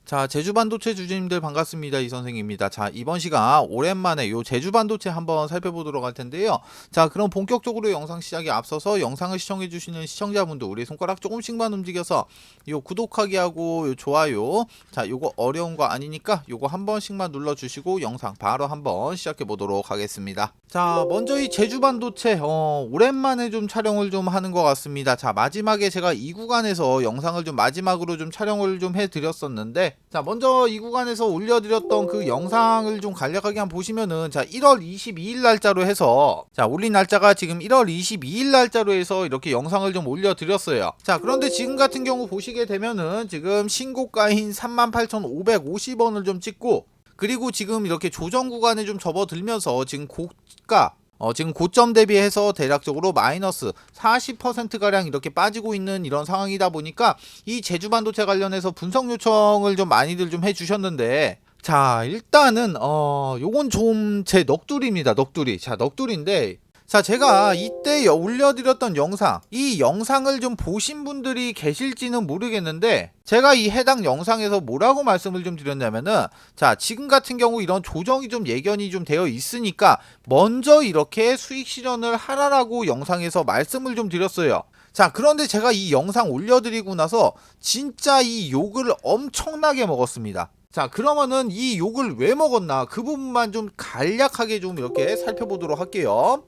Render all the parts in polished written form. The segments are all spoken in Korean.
자, 제주반도체 주주님들 반갑습니다. 이선생입니다. 자, 이번 시간 오랜만에 요 제주반도체 한번 살펴보도록 할 텐데요. 자, 그럼 본격적으로 영상 시작에 앞서서 영상을 시청해주시는 시청자분들 우리 손가락 조금씩만 움직여서 요 구독하기 하고 요 좋아요. 자, 요거 어려운 거 아니니까 요거 한 번씩만 눌러주시고 영상 바로 한번 시작해 보도록 하겠습니다. 자, 먼저 이 제주반도체 오랜만에 좀 촬영을 좀 하는 것 같습니다. 자, 마지막에 제가 이 구간에서 영상을 좀 마지막으로 좀 촬영을 좀 해드렸었는데, 자, 먼저 이 구간에서 올려드렸던 그 영상을 좀 간략하게 한번 보시면은, 자, 1월 22일 날짜로 해서, 자, 올린 날짜가 지금 1월 22일 날짜로 해서 이렇게 영상을 좀 올려드렸어요. 자, 그런데 지금 같은 경우 보시게 되면은 지금 신고가인 38,550원을 좀 찍고, 그리고 지금 이렇게 조정 구간에 좀 접어들면서 지금 고가 지금 고점 대비해서 대략적으로 마이너스 40%가량 이렇게 빠지고 있는 이런 상황이다 보니까 이 제주반도체 관련해서 분석 요청을 좀 많이들 좀 해주셨는데, 자, 일단은 요건 좀 제 넋두리입니다. 넋두리. 자, 넋두리인데, 자, 제가 이때 올려드렸던 영상, 이 영상을 좀 보신 분들이 계실지는 모르겠는데, 제가 이 해당 영상에서 뭐라고 말씀을 좀 드렸냐면은, 자, 지금 같은 경우 이런 조정이 좀 예견이 좀 되어 있으니까 먼저 이렇게 수익 실현을 하라라고 영상에서 말씀을 좀 드렸어요. 자, 그런데 제가 이 영상 올려드리고 나서 진짜 이 욕을 엄청나게 먹었습니다. 자, 그러면은 이 욕을 왜 먹었나, 그 부분만 좀 간략하게 좀 이렇게 살펴보도록 할게요.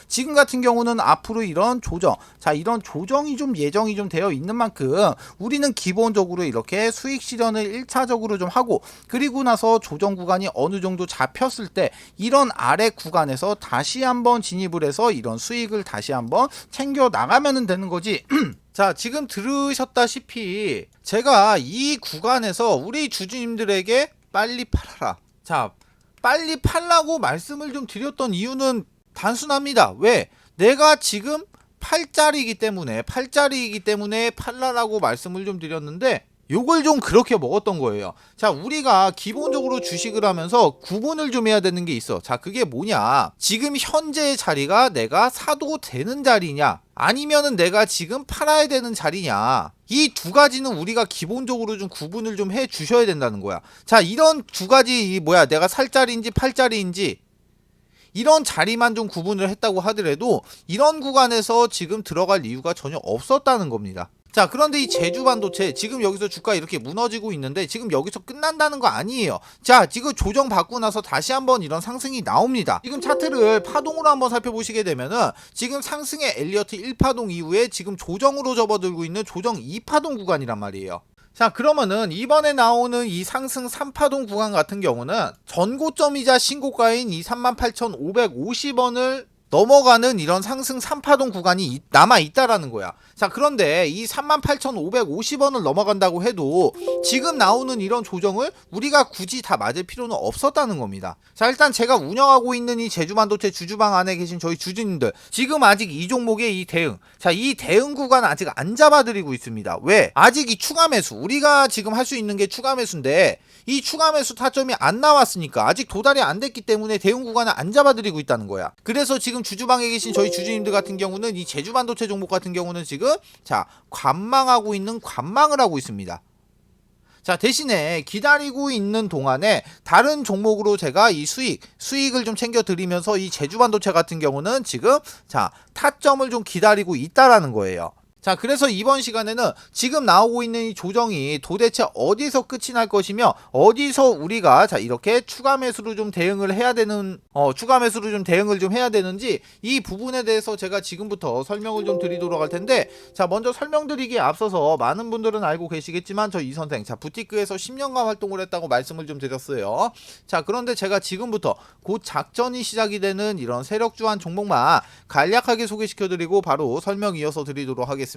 지금 같은 경우는 앞으로 이런 조정, 자, 이런 조정이 좀 예정이 좀 되어 있는 만큼 우리는 기본적으로 이렇게 수익 실현을 1차적으로 좀 하고, 그리고 나서 조정 구간이 어느 정도 잡혔을 때 이런 아래 구간에서 다시 한번 진입을 해서 이런 수익을 다시 한번 챙겨 나가면 되는 거지. 자, 지금 들으셨다시피 제가 이 구간에서 우리 주주님들에게 빨리 팔아라, 자, 빨리 팔라고 말씀을 좀 드렸던 이유는 단순합니다. 왜? 내가 지금 팔자리이기 때문에 팔라라고 말씀을 좀 드렸는데, 요걸 좀 그렇게 먹었던 거예요. 자, 우리가 기본적으로 주식을 하면서 구분을 좀 해야 되는 게 있어. 자, 그게 뭐냐, 지금 현재의 자리가 내가 사도 되는 자리냐, 아니면은 내가 지금 팔아야 되는 자리냐, 이 두 가지는 우리가 기본적으로 좀 구분을 좀 해 주셔야 된다는 거야. 자, 이런 두 가지, 내가 살 자리인지 팔 자리인지 이런 자리만 좀 구분을 했다고 하더라도 이런 구간에서 지금 들어갈 이유가 전혀 없었다는 겁니다. 자, 그런데 이 제주반도체 지금 여기서 주가 이렇게 무너지고 있는데 지금 여기서 끝난다는 거 아니에요. 자, 지금 조정 받고 나서 다시 한번 이런 상승이 나옵니다. 지금 차트를 파동으로 한번 살펴보시게 되면은 지금 상승의 엘리어트 1파동 이후에 지금 조정으로 접어들고 있는 조정 2파동 구간이란 말이에요. 자, 그러면은 이번에 나오는 이 상승 3파동 구간 같은 경우는 전고점이자 신고가인 이 38,550원을 넘어가는 이런 상승 3파동 구간이 남아있다라는 거야. 자, 그런데 이 38,550원을 넘어간다고 해도 지금 나오는 이런 조정을 우리가 굳이 다 맞을 필요는 없었다는 겁니다. 자, 일단 제가 운영하고 있는 이 제주반도체 주주방 안에 계신 저희 주주님들, 지금 아직 이 종목의 이 대응, 자, 이 대응 구간 아직 안 잡아드리고 있습니다. 왜? 아직 이 추가 매수, 우리가 지금 할 수 있는 게 추가 매수인데 이 추가 매수 타점이 안 나왔으니까, 아직 도달이 안 됐기 때문에 대응 구간을 안 잡아드리고 있다는 거야. 그래서 지금 주주방에 계신 저희 주주님들 같은 경우는 이 제주반도체 종목 같은 경우는 지금, 자, 관망하고 있는, 관망을 하고 있습니다. 자, 대신에 기다리고 있는 동안에 다른 종목으로 제가 이 수익을 좀 챙겨 드리면서 이 제주반도체 같은 경우는 지금, 자, 타점을 좀 기다리고 있다라는 거예요. 자, 그래서 이번 시간에는 지금 나오고 있는 이 조정이 도대체 어디서 끝이 날 것이며 어디서 우리가, 자, 이렇게 추가 매수로 좀 대응을 해야 되는, 추가 매수로 좀 대응을 좀 해야 되는지, 이 부분에 대해서 제가 지금부터 설명을 좀 드리도록 할 텐데, 자, 먼저 설명드리기에 앞서서 많은 분들은 알고 계시겠지만 저 이 선생, 자, 부티크에서 10년간 활동을 했다고 말씀을 좀 드렸어요. 자, 그런데 제가 지금부터 곧 작전이 시작이 되는 이런 세력주한 종목만 간략하게 소개시켜드리고 바로 설명 이어서 드리도록 하겠습니다.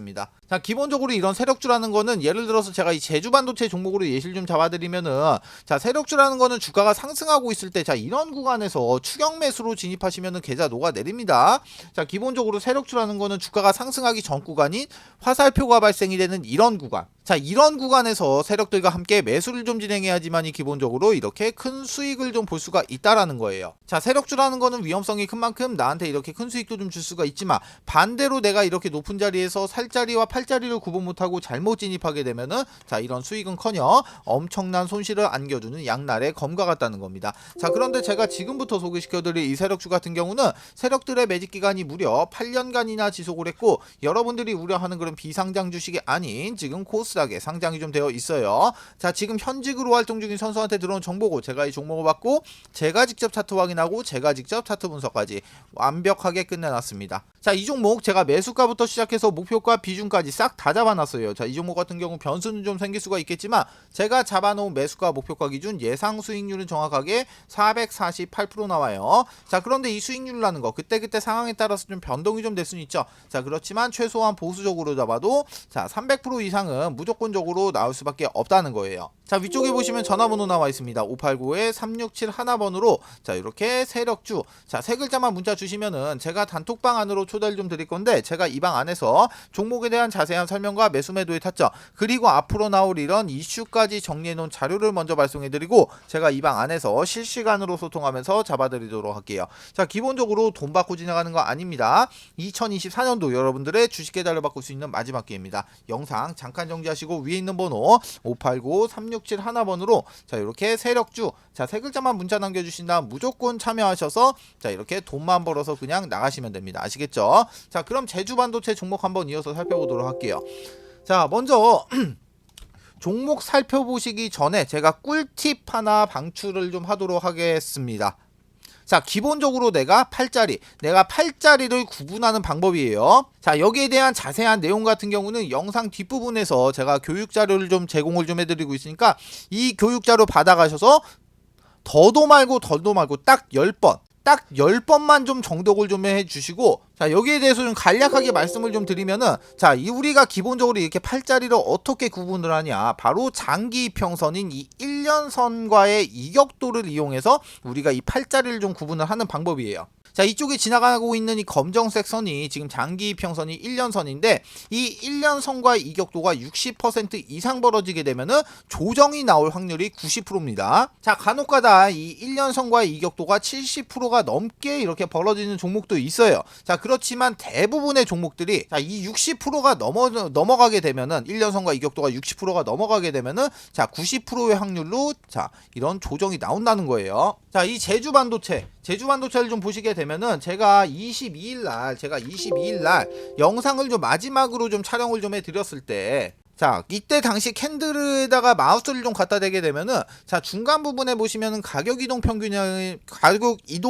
자, 기본적으로 이런 세력주라는 거는, 예를 들어서 제가 이 제주반도체 종목으로 예시를 좀 잡아드리면은, 자, 세력주라는 거는 주가가 상승하고 있을 때, 자, 이런 구간에서 추격 매수로 진입하시면은 계좌 녹아내립니다. 자, 기본적으로 세력주라는 거는 주가가 상승하기 전 구간인 화살표가 발생이 되는 이런 구간, 자, 이런 구간에서 세력들과 함께 매수를 좀 진행해야지만이 기본적으로 이렇게 큰 수익을 좀 볼 수가 있다라는 거예요. 자, 세력주라는 거는 위험성이 큰 만큼 나한테 이렇게 큰 수익도 좀 줄 수가 있지만, 반대로 내가 이렇게 높은 자리에서 살 7자리와 8자리를 구분 못하고 잘못 진입하게 되면은 자 이런 수익은커녕 엄청난 손실을 안겨주는 양날의 검과 같다는 겁니다. 자 그런데 제가 지금부터 소개시켜드릴 이 세력주 같은 경우는 세력들의 매집 기간이 무려 8년간이나 지속을 했고 여러분들이 우려하는 그런 비상장 주식이 아닌 지금 코스닥에 상장이 좀 되어 있어요. 자 지금 현직으로 활동 중인 선수한테 들어온 정보고 제가 이 종목을 받고 제가 직접 차트 확인하고 제가 직접 차트 분석까지 완벽하게 끝내놨습니다. 자 이 종목 제가 매수가부터 시작해서 목표가 비중까지 싹 다 잡아놨어요. 자 이 종목 같은 경우 변수는 좀 생길 수가 있겠지만 제가 잡아놓은 매수가 목표가 기준 예상 수익률은 정확하게 448% 나와요. 자 그런데 이 수익률이라는 거 그때그때 상황에 따라서 좀 변동이 좀 될 수는 있죠. 자 그렇지만 최소한 보수적으로 잡아도 자 300% 이상은 무조건적으로 나올 수밖에 없다는 거예요. 자 위쪽에 보시면 전화번호 나와 있습니다. 589-3671번으로 자 이렇게 세력주 자 세 글자만 문자 주시면은 제가 단톡방 안으로 초대를 좀 드릴 건데 제가 이 방 안에서 종목에 대한 자세한 설명과 매수 매도의 타점 그리고 앞으로 나올 이런 이슈까지 정리해 놓은 자료를 먼저 발송해 드리고 제가 이 방 안에서 실시간으로 소통하면서 잡아드리도록 할게요. 자 기본적으로 돈 받고 지나가는 거 아닙니다. 2024년도 여러분들의 주식 계좌를 바꿀 수 있는 마지막 기회입니다. 영상 잠깐 정지하시고 위에 있는 번호 589-3671번으로 자 이렇게 세력주 자 세 글자만 문자 남겨주신다 무조건 참여하셔서 자 이렇게 돈만 벌어서 그냥 나가시면 됩니다. 아시겠죠? 자 그럼 제주반도체 종목 한번 이어서 살펴보도록 할게요. 자 먼저 종목 살펴보시기 전에 제가 꿀팁 하나 방출을 좀 하도록 하겠습니다. 자 기본적으로 내가 팔자리를 구분하는 방법이에요. 자 여기에 대한 자세한 내용 같은 경우는 영상 뒷부분에서 제가 교육자료를 좀 제공을 좀 해드리고 있으니까 이 교육자료 받아가셔서 더도 말고 덜도 말고 딱 10번만 좀 정독을 좀 해주시고 자 여기에 대해서 좀 간략하게 말씀을 좀 드리면은 자 우리가 기본적으로 이렇게 팔자리를 어떻게 구분을 하냐 바로 장기 이평선인 이 1년선과의 이격도를 이용해서 우리가 이 팔자리를 좀 구분을 하는 방법이에요. 자 이쪽에 지나가고 있는 이 검정색 선이 지금 장기 이평선이 1년선인데 이 1년선과 이격도가 60% 이상 벌어지게 되면은 조정이 나올 확률이 90%입니다. 자 간혹가다 이 1년선과 이격도가 70%가 넘게 이렇게 벌어지는 종목도 있어요. 자 그렇지만 대부분의 종목들이 자 이 60%가 넘어가게 되면은 1년선과 이격도가 60%가 넘어가게 되면은 자 90%의 확률로 자 이런 조정이 나온다는 거예요. 자 이 제주반도체를 좀 보시게 되면은 제가 22일날 영상을 좀 마지막으로 좀 촬영을 좀 해드렸을 때 자 이때 당시 캔들에다가 마우스를 좀 갖다 대게 되면은 자 중간 부분에 보시면은 가격 이동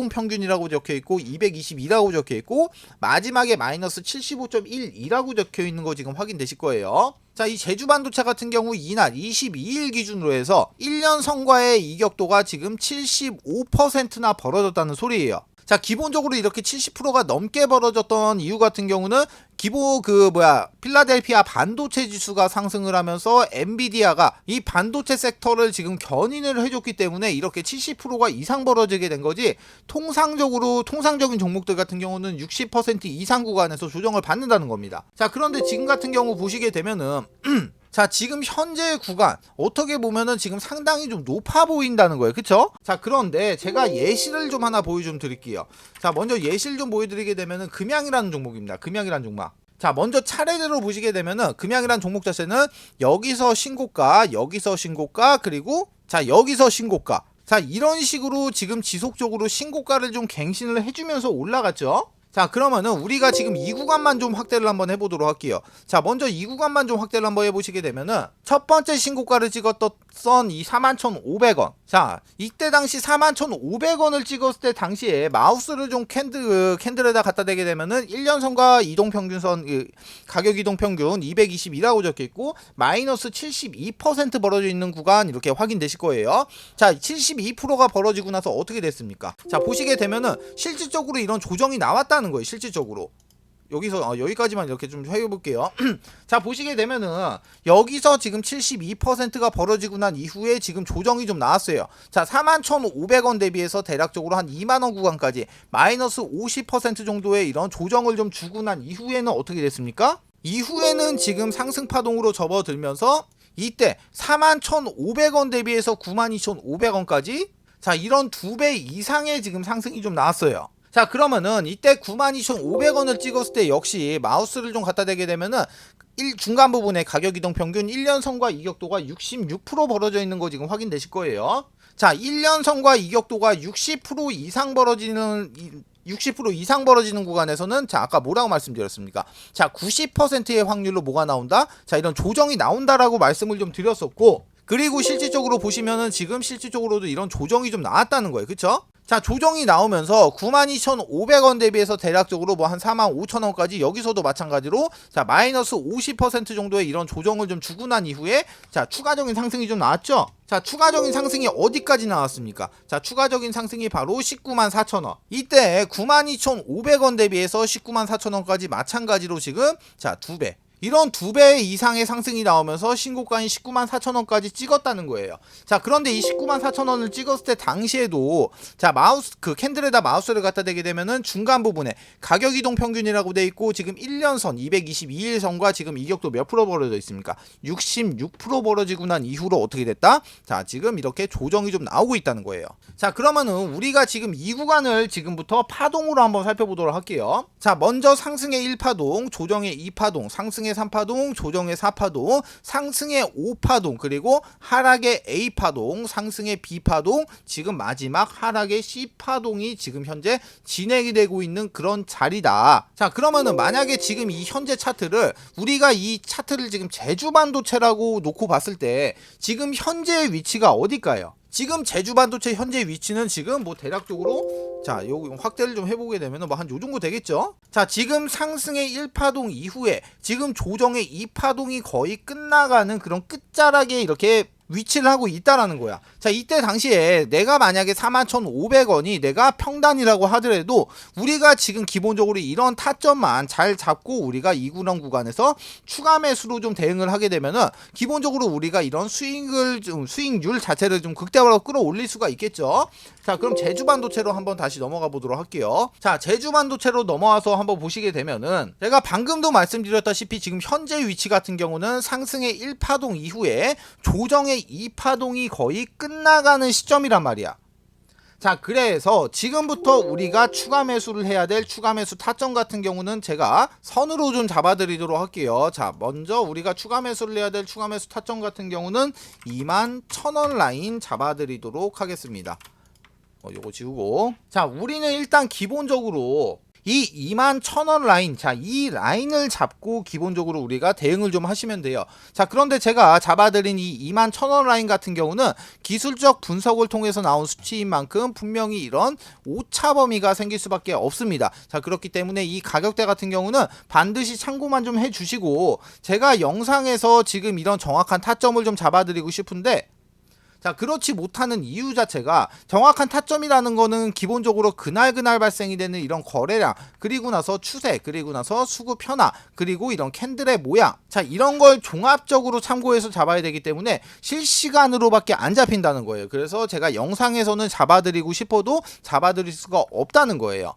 평균이라고 적혀 있고 222라고 적혀 있고 마지막에 마이너스 75.12라고 적혀 있는 거 지금 확인되실 거예요. 자, 이 제주반도체 같은 경우 이날 22일 기준으로 해서 1년 선과의 이격도가 지금 75%나 벌어졌다는 소리예요. 자 기본적으로 이렇게 70%가 넘게 벌어졌던 이유 같은 경우는 필라델피아 반도체 지수가 상승을 하면서 엔비디아가 이 반도체 섹터를 지금 견인을 해줬기 때문에 이렇게 70%가 이상 벌어지게 된 거지 통상적인 종목들 같은 경우는 60% 이상 구간에서 조정을 받는다는 겁니다. 자 그런데 지금 같은 경우 보시게 되면은 자 지금 현재 구간 어떻게 보면은 지금 상당히 좀 높아 보인다는 거예요. 그쵸? 자 그런데 제가 예시를 좀 하나 드릴게요. 자 먼저 예시를 좀 보여드리게 되면은 금양이라는 종목입니다. 금양이라는 종목. 자 먼저 차례대로 보시게 되면은 금양이라는 종목 자체는 여기서 신고가 그리고 자 여기서 신고가 자 이런 식으로 지금 지속적으로 신고가를 좀 갱신을 해주면서 올라갔죠. 자 그러면은 우리가 지금 이 구간만 좀 확대를 한번 해보도록 할게요. 자 먼저 이 구간만 좀 확대를 한번 해보시게 되면은 첫 번째 신고가를 찍었던 이 41,500원 자 이때 당시 41,500원을 찍었을 때 당시에 마우스를 좀 캔들에다 갖다 대게 되면은 1년선과 이동평균선 가격 이동평균 222라고 적혀있고 마이너스 72% 벌어져 있는 구간 이렇게 확인되실 거예요. 자 72%가 벌어지고 나서 어떻게 됐습니까? 자 보시게 되면은 실질적으로 이런 조정이 나왔다는 거예요. 실질적으로 여기서 여기까지만 이렇게 좀 해볼게요. 자 보시게 되면은 여기서 지금 72%가 벌어지고 난 이후에 지금 조정이 좀 나왔어요. 자 41,500원 대비해서 대략적으로 한 2만원 구간까지 마이너스 50% 정도의 이런 조정을 좀 주고 난 이후에는 어떻게 됐습니까? 이후에는 지금 상승 파동으로 접어들면서 이때 41,500원 대비해서 92,500원까지 자 이런 2배 이상의 지금 상승이 좀 나왔어요. 자, 그러면은 이때 92,500원을 찍었을 때 역시 마우스를 좀 갖다 대게 되면은 중간 부분에 가격 이동 평균 1년선과 이격도가 66% 벌어져 있는 거 지금 확인되실 거예요. 자, 1년선과 이격도가 60% 이상 벌어지는 60% 이상 벌어지는 구간에서는 자, 아까 뭐라고 말씀드렸습니까? 자, 90%의 확률로 뭐가 나온다? 자, 이런 조정이 나온다라고 말씀을 좀 드렸었고, 그리고 실질적으로 보시면은 지금 실질적으로도 이런 조정이 좀 나왔다는 거예요. 그쵸? 자, 조정이 나오면서 92,500원 대비해서 대략적으로 뭐 한 45,000원까지 여기서도 마찬가지로 자, 마이너스 50% 정도의 이런 조정을 좀 주고 난 이후에 자, 추가적인 상승이 좀 나왔죠? 자, 추가적인 상승이 어디까지 나왔습니까? 자, 추가적인 상승이 바로 194,000원. 이때 92,500원 대비해서 194,000원까지 마찬가지로 지금 자, 2배. 이런 2배 이상의 상승이 나오면서 신고가인 194,000원까지 찍었다는 거예요. 자, 그런데 이 194,000원을 찍었을 때 당시에도 자, 마우스 그 캔들에다 마우스를 갖다 대게 되면은 중간 부분에 가격 이동 평균이라고 돼 있고 지금 1년선 222일선과 지금 이격도 몇 프로 벌어져 있습니까? 66% 벌어지고 난 이후로 어떻게 됐다? 자, 지금 이렇게 조정이 좀 나오고 있다는 거예요. 자, 그러면은 우리가 지금 이 구간을 지금부터 파동으로 한번 살펴보도록 할게요. 자, 먼저 상승의 1파동, 조정의 2파동, 상승의 3파동, 조정의 4파동, 상승의 5파동, 그리고 하락의 A파동, 상승의 B파동, 지금 마지막 하락의 C파동이 지금 현재 진행이 되고 있는 그런 자리다. 자, 그러면은 만약에 지금 이 현재 차트를 우리가 이 차트를 지금 제주반도체라고 놓고 봤을 때 지금 현재의 위치가 어딜까요? 지금 제주반도체 현재 위치는 지금 뭐 대략적으로 자, 요거 확대를 좀 해보게 되면은 뭐 한 요 정도 되겠죠? 자, 지금 상승의 1파동 이후에 지금 조정의 2파동이 거의 끝나가는 그런 끝자락에 이렇게 위치를 하고 있다라는 거야. 자, 이때 당시에 내가 만약에 41,500원이 내가 평단이라고 하더라도 우리가 지금 기본적으로 이런 타점만 잘 잡고 우리가 이 구간에서 추가 매수로 좀 대응을 하게 되면은 기본적으로 우리가 이런 수익률 자체를 좀 극대화로 끌어올릴 수가 있겠죠. 자, 그럼 제주반도체로 한번 다시 넘어가 보도록 할게요. 자, 제주반도체로 넘어와서 한번 보시게 되면은 제가 방금도 말씀드렸다시피 지금 현재 위치 같은 경우는 상승의 1파동 이후에 조정의 2파동이 거의 끝나가는 시점이란 말이야. 자, 그래서 지금부터 우리가 추가 매수를 해야 될 추가 매수 타점 같은 경우는 제가 선으로 좀 잡아드리도록 할게요. 자, 먼저 우리가 추가 매수를 해야 될 추가 매수 타점 같은 경우는 21,000원 라인 잡아드리도록 하겠습니다. 요거 지우고, 자, 우리는 일단 기본적으로 이 21,000원 라인, 자, 이 라인을 잡고 기본적으로 우리가 대응을 좀 하시면 돼요. 자, 그런데 제가 잡아드린 이 21,000원 라인 같은 경우는 기술적 분석을 통해서 나온 수치인 만큼 분명히 이런 오차 범위가 생길 수밖에 없습니다. 자, 그렇기 때문에 이 가격대 같은 경우는 반드시 참고만 좀 해주시고, 제가 영상에서 지금 이런 정확한 타점을 좀 잡아드리고 싶은데, 자, 그렇지 못하는 이유 자체가 정확한 타점이라는 거는 기본적으로 그날 발생이 되는 이런 거래량, 그리고 나서 추세, 그리고 나서 수급 현황, 그리고 이런 캔들의 모양, 자, 이런 걸 종합적으로 참고해서 잡아야 되기 때문에 실시간으로밖에 안 잡힌다는 거예요. 그래서 제가 영상에서는 잡아드리고 싶어도 잡아드릴 수가 없다는 거예요.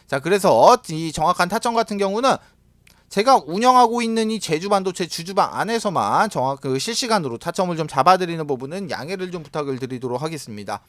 자, 그래서 이 정확한 타점 같은 경우는 제가 운영하고 있는 이 제주반도체 주주방 안에서만 실시간으로 타점을 좀 잡아드리는 부분은 양해를 좀 부탁을 드리도록 하겠습니다.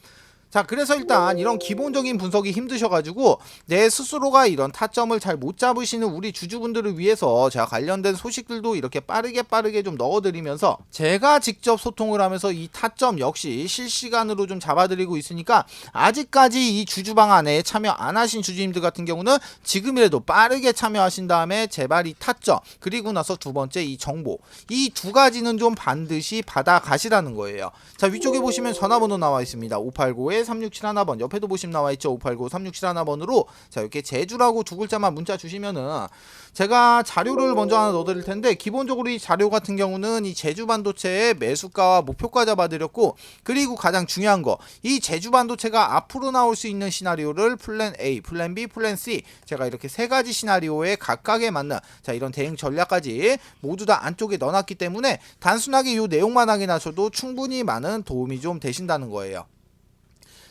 자, 그래서 일단 이런 기본적인 분석이 힘드셔가지고 내 스스로가 이런 타점을 잘 못 잡으시는 우리 주주분들을 위해서 제가 관련된 소식들도 이렇게 빠르게 좀 넣어드리면서 제가 직접 소통을 하면서 이 타점 역시 실시간으로 좀 잡아드리고 있으니까 아직까지 이 주주방 안에 참여 안 하신 주주님들 같은 경우는 지금이라도 빠르게 참여하신 다음에 제발 이 타점, 그리고 나서 두 번째 이 정보, 이 두 가지는 좀 반드시 받아 가시라는 거예요. 자, 위쪽에 보시면 전화번호 나와 있습니다. 589-3671번, 옆에도 보시면 나와있죠. 589-3671번으로 자, 이렇게 제주라고 두 글자만 문자 주시면은 제가 자료를 먼저 하나 넣어드릴 텐데, 기본적으로 이 자료 같은 경우는 이 제주반도체의 매수가와 목표가 잡아드렸고, 그리고 가장 중요한 거, 이 제주반도체가 앞으로 나올 수 있는 시나리오를 플랜 A, 플랜 B, 플랜 C, 제가 이렇게 세 가지 시나리오에 각각에 맞는 자, 이런 대응 전략까지 모두 다 안쪽에 넣어놨기 때문에 단순하게 이 내용만 확인하셔도 충분히 많은 도움이 좀 되신다는 거예요.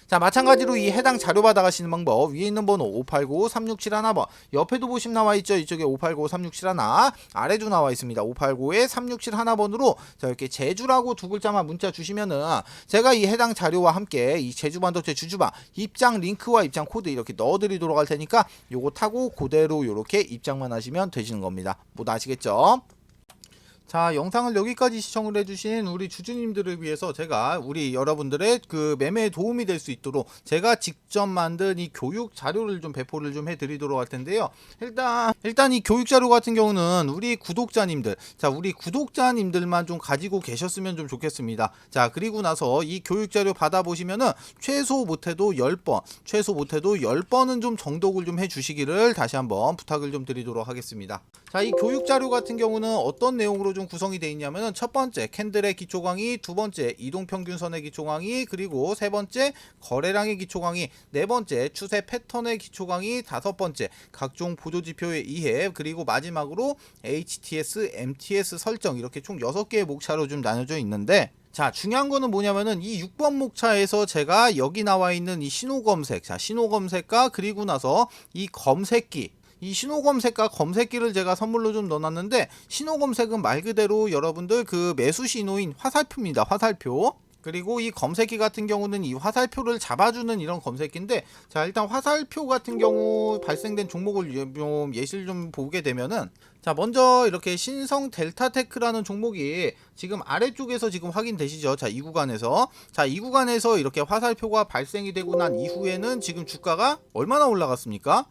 자, 마찬가지로 이 해당 자료 받아가시는 방법, 위에 있는 번호 589-3671번, 옆에도 보시면 나와있죠. 이쪽에 589-3671, 아래도 나와있습니다. 589-3671번으로 자, 이렇게 제주라고 두 글자만 문자 주시면은 제가 이 해당 자료와 함께 이 제주반도체 주주바 입장 링크와 입장 코드 이렇게 넣어드리도록 할 테니까 요거 타고 그대로 요렇게 입장만 하시면 되시는 겁니다. 모두 아시겠죠? 자, 영상을 여기까지 시청을 해주신 우리 주주님들을 위해서 제가 우리 여러분들의 그 매매에 도움이 될 수 있도록 제가 직접 만든 이 교육 자료를 좀 배포를 좀 해드리도록 할 텐데요. 일단 이 교육 자료 같은 경우는 우리 구독자님들, 자, 우리 구독자님들만 좀 가지고 계셨으면 좀 좋겠습니다. 자, 그리고 나서 이 교육 자료 받아보시면은 최소 못해도 10번은 좀 정독을 좀 해주시기를 다시 한번 부탁을 좀 드리도록 하겠습니다. 자, 이 교육 자료 같은 경우는 어떤 내용으로 좀 구성이 되어 있냐면은 첫 번째 캔들의 기초 강의, 두 번째 이동평균선의 기초 강의, 그리고 세 번째 거래량의 기초 강의, 네 번째 추세 패턴의 기초 강의, 다섯 번째 각종 보조지표의 이해, 그리고 마지막으로 HTS, MTS 설정, 이렇게 총 6개의 목차로 좀 나눠져 있는데, 자, 중요한 거는 뭐냐면은 이 6번 목차에서 제가 여기 나와 있는 이 신호 검색, 자, 신호 검색과 그리고 나서 이 검색기, 이 신호 검색과 검색기를 제가 선물로 좀 넣어놨는데, 신호 검색은 말 그대로 여러분들 그 매수 신호인 화살표입니다. 화살표. 그리고 이 검색기 같은 경우는 이 화살표를 잡아주는 이런 검색기인데, 자, 일단 화살표 같은 경우 발생된 종목을 좀 예시를 좀 보게 되면은, 자, 먼저 이렇게 신성 델타테크라는 종목이 지금 아래쪽에서 지금 확인되시죠? 자, 이 구간에서, 자, 이 구간에서 이렇게 화살표가 발생이 되고 난 이후에는 지금 주가가 얼마나 올라갔습니까?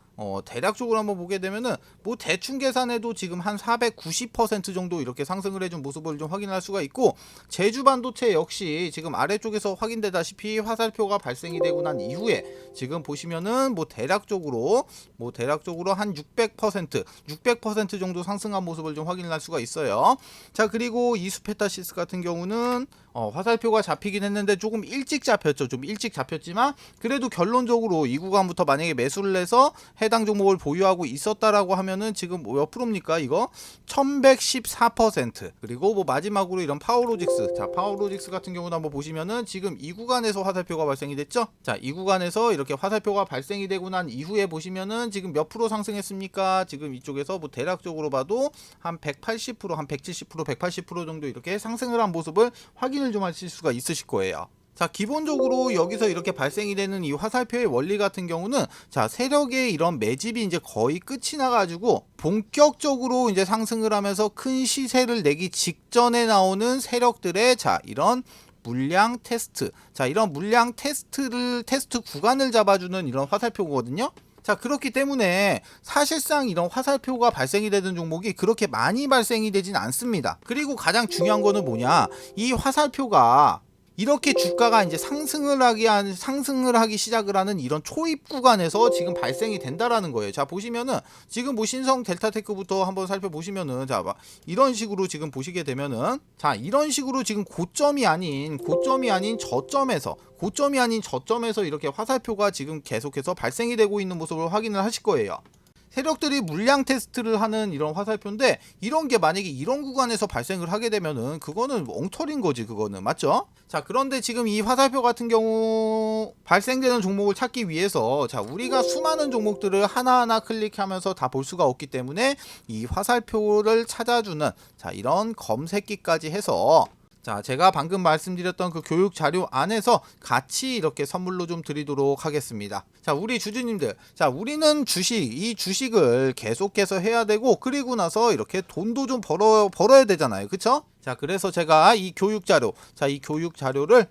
대략적으로 한번 보게 되면은 뭐 대충 계산해도 지금 한 490% 정도 이렇게 상승을 해준 모습을 좀 확인할 수가 있고, 제주반도체 역시 지금 아래쪽에서 확인되다시피 화살표가 발생이 되고 난 이후에 지금 보시면은 뭐 대략적으로 한 600% 정도 상승한 모습을 좀 확인할 수가 있어요. 자, 그리고 이수페타시스 같은 경우는 화살표가 잡히긴 했는데 조금 일찍 잡혔죠. 좀 일찍 잡혔지만 그래도 결론적으로 이 구간부터 만약에 매수를 해서 해당 종목을 보유하고 있었다라고 하면은 지금 몇 프로입니까? 이거 1114%. 그리고 뭐 마지막으로 이런 파워로직스, 자, 파워로직스 같은 경우도 한번 보시면은 지금 이 구간에서 화살표가 발생이 됐죠. 자, 이 구간에서 이렇게 화살표가 발생이 되고 난 이후에 보시면은 지금 몇 프로 상승했습니까? 지금 이쪽에서 뭐 대략적으로 봐도 한 180%, 한 170%, 180% 정도 이렇게 상승을 한 모습을 확인을 좀 하실 수가 있으실 거예요. 자, 기본적으로 여기서 이렇게 발생이 되는 이 화살표의 원리 같은 경우는, 자, 세력의 이런 매집이 이제 거의 끝이 나가지고 본격적으로 이제 상승을 하면서 큰 시세를 내기 직전에 나오는 세력들의, 자, 이런 물량 테스트, 자, 이런 물량 테스트 구간을 잡아주는 이런 화살표거든요. 자, 그렇기 때문에 사실상 이런 화살표가 발생이 되는 종목이 그렇게 많이 발생이 되진 않습니다. 그리고 가장 중요한 거는 뭐냐, 이 화살표가 이렇게 주가가 이제 상승을 하기 시작을 하는 이런 초입 구간에서 지금 발생이 된다라는 거예요. 자, 보시면은 지금 뭐 신성 델타테크부터 한번 살펴보시면은, 자, 이런 식으로 지금 보시게 되면은, 자, 이런 식으로 지금 고점이 아닌 저점에서 이렇게 화살표가 지금 계속해서 발생이 되고 있는 모습을 확인을 하실 거예요. 세력들이 물량 테스트를 하는 이런 화살표인데, 이런 게 만약에 이런 구간에서 발생을 하게 되면은 그거는 엉터리인 거지, 그거는. 맞죠? 자, 그런데 지금 이 화살표 같은 경우 발생되는 종목을 찾기 위해서, 자, 우리가 수많은 종목들을 하나하나 클릭하면서 다 볼 수가 없기 때문에 이 화살표를 찾아주는, 자, 이런 검색기까지 해서, 자, 제가 방금 말씀드렸던 그 교육 자료 안에서 같이 이렇게 선물로 좀 드리도록 하겠습니다. 자, 우리 주주님들, 자, 우리는 이 주식을 계속해서 해야 되고, 그리고 나서 이렇게 돈도 좀 벌어야 되잖아요. 그쵸? 자, 그래서 제가 이 교육 자료, 자, 이 교육 자료를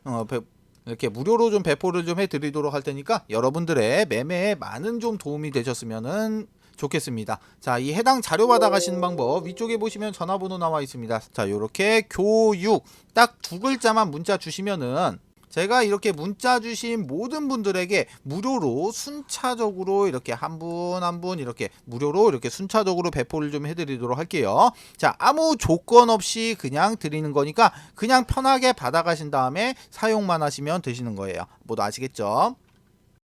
이렇게 무료로 좀 배포를 좀 해드리도록 할 테니까 여러분들의 매매에 많은 좀 도움이 되셨으면은 좋겠습니다. 자, 이 해당 자료 받아가시는 방법 위쪽에 보시면 전화번호 나와 있습니다. 자, 요렇게 교육 딱 두 글자만 문자 주시면은 제가 이렇게 문자 주신 모든 분들에게 무료로 순차적으로 이렇게 한 분 한 분 이렇게 무료로 이렇게 순차적으로 배포를 좀 해드리도록 할게요. 자, 아무 조건 없이 그냥 드리는 거니까 그냥 편하게 받아가신 다음에 사용만 하시면 되시는 거예요. 모두 아시겠죠?